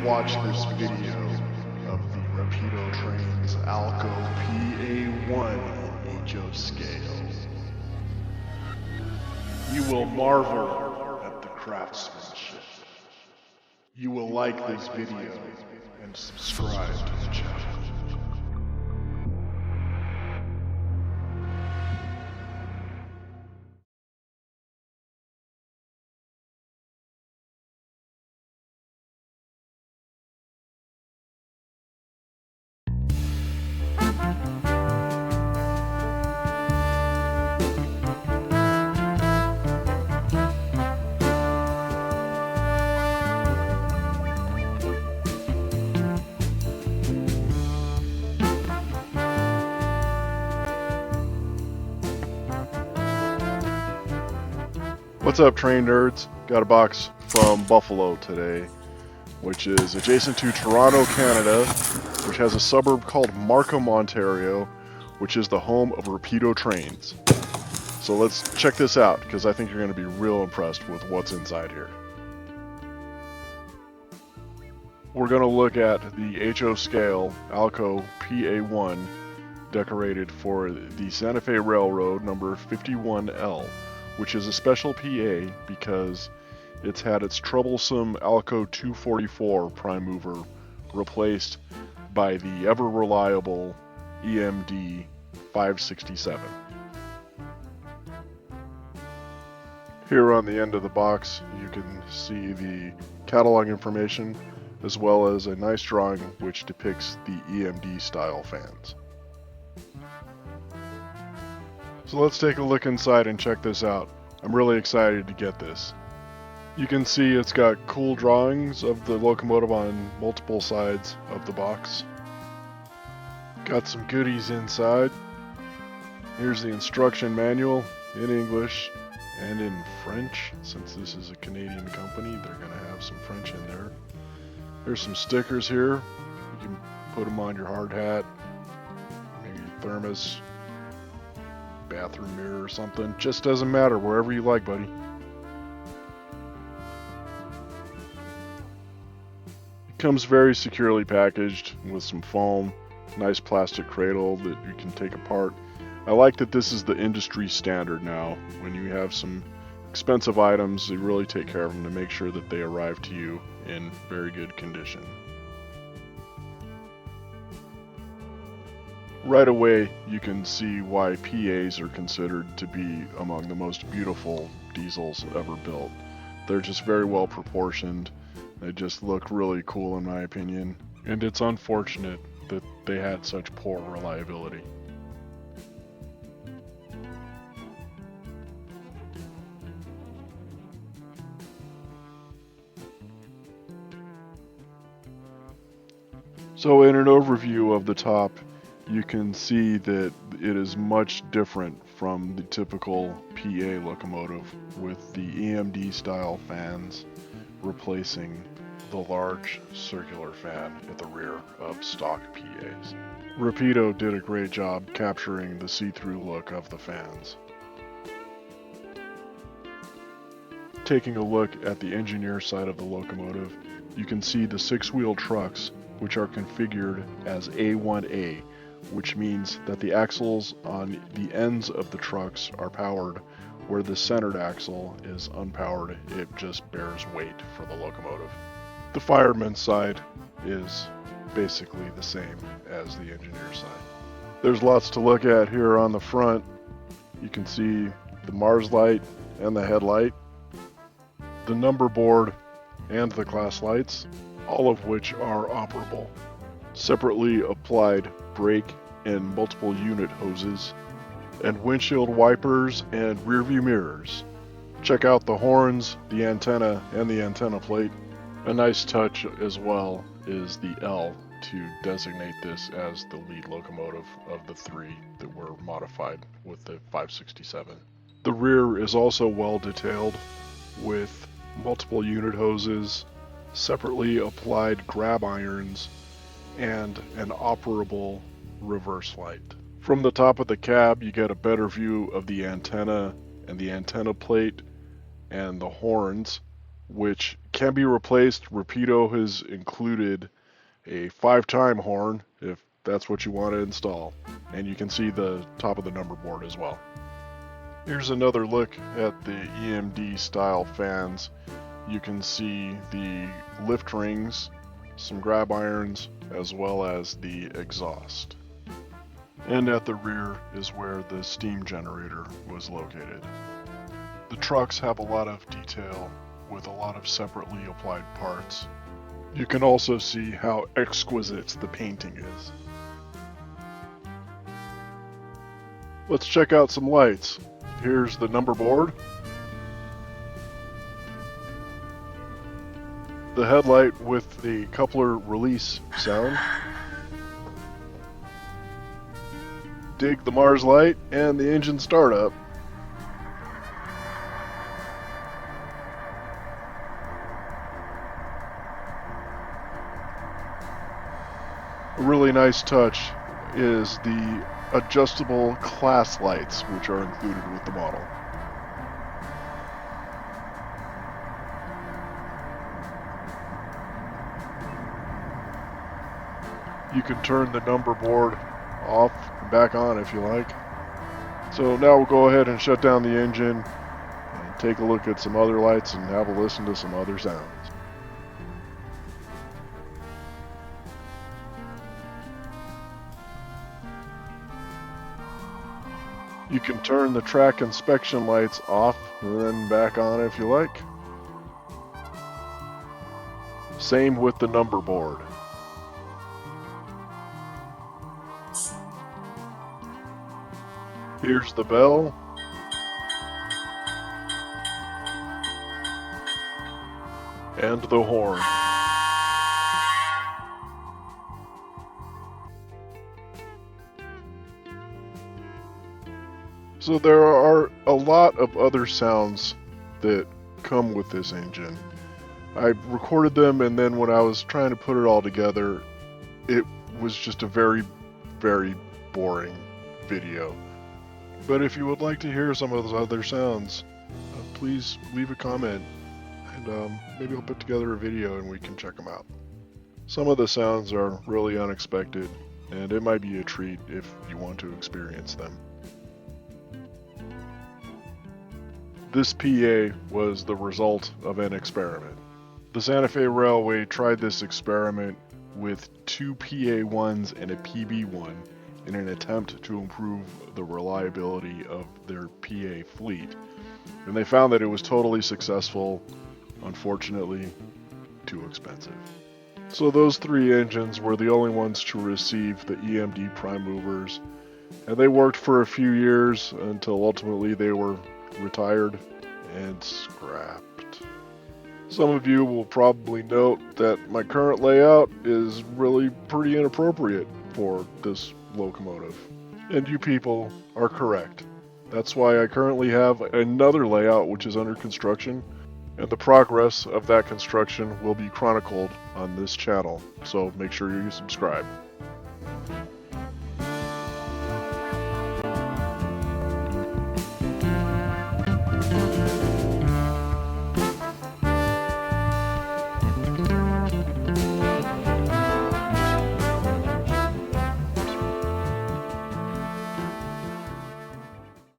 watch this video of the Rapido Trains Alco PA-1 HO scale, you will marvel at the craftsmanship. You will like this video and subscribe to the channel. What's up, train nerds? Got a box from Buffalo today, which is adjacent to Toronto, Canada, which has a suburb called Markham, Ontario, which is the home of Rapido Trains. So let's check this out, because I think you're going to be real impressed with what's inside here. We're going to look at the HO scale Alco PA-1 decorated for the Santa Fe Railroad number 51L. Which is a special PA because it's had its troublesome Alco 244 prime mover replaced by the ever-reliable EMD 567. Here on the end of the box you can see the catalog information as well as a nice drawing which depicts the EMD style fans. So let's take a look inside and check this out. I'm really excited to get this. You can see it's got cool drawings of the locomotive on multiple sides of the box. Got some goodies inside. Here's the instruction manual in English and in French. Since this is a Canadian company, they're going to have some French in there. There's some stickers here. You can put them on your hard hat, maybe your thermos, bathroom mirror or something. Just doesn't matter, wherever you like, buddy. It comes very securely packaged with some foam, nice plastic cradle that you can take apart. I like that this is the industry standard now. When you have some expensive items, they really take care of them to make sure that they arrive to you in very good condition. Right away, you can see why PAs are considered to be among the most beautiful diesels ever built. They're just very well proportioned. They just look really cool in my opinion. And it's unfortunate that they had such poor reliability. So in an overview of the top, you can see that it is much different from the typical PA locomotive, with the EMD style fans replacing the large circular fan at the rear of stock PAs. Rapido did a great job capturing the see-through look of the fans. Taking a look at the engineer side of the locomotive, you can see the six-wheel trucks, which are configured as A1A, which means that the axles on the ends of the trucks are powered, where the centered axle is unpowered. It just bears weight for the locomotive. The fireman's side is basically the same as the engineer's side. There's lots to look at here on the front. You can see the Mars light and the headlight, the number board and the class lights, all of which are operable. Separately applied brake and multiple unit hoses, and windshield wipers and rear view mirrors. Check out the horns, the antenna, and the antenna plate. A nice touch as well is the L to designate this as the lead locomotive of the three that were modified with the 567. The rear is also well detailed with multiple unit hoses, separately applied grab irons, and an operable reverse light. From the top of the cab, you get a better view of the antenna and the antenna plate and the horns, which can be replaced. Rapido has included a 5-time horn if that's what you want to install. And you can see the top of the number board as well. Here's another look at the EMD style fans. You can see the lift rings, some grab irons, as well as the exhaust. And at the rear is where the steam generator was located. The trucks have a lot of detail with a lot of separately applied parts. You can also see how exquisite the painting is. Let's check out some lights. Here's the number board. The headlight with the coupler release sound. Dig the Mars light and the engine startup. A really nice touch is the adjustable class lights, which are included with the model. You can turn the number board off and back on if you like. So now we'll go ahead and shut down the engine and take a look at some other lights and have a listen to some other sounds. You can turn the track inspection lights off and then back on if you like. Same with the number board. Here's the bell. And the horn. So there are a lot of other sounds that come with this engine. I recorded them, and then when I was trying to put it all together, it was just a very, very boring video. But if you would like to hear some of those other sounds, please leave a comment, and maybe I'll put together a video and we can check them out. Some of the sounds are really unexpected, and it might be a treat if you want to experience them. This PA was the result of an experiment. The Santa Fe Railway tried this experiment with 2 PA-1s and a PB-1 in an attempt to improve the reliability of their PA fleet. And they found that it was totally successful, unfortunately, too expensive. So those 3 engines were the only ones to receive the EMD prime movers, and they worked for a few years until ultimately they were retired and scrapped. Some of you will probably note that my current layout is really pretty inappropriate for this locomotive. And you people are correct. That's why I currently have another layout which is under construction, and the progress of that construction will be chronicled on this channel, so make sure you subscribe.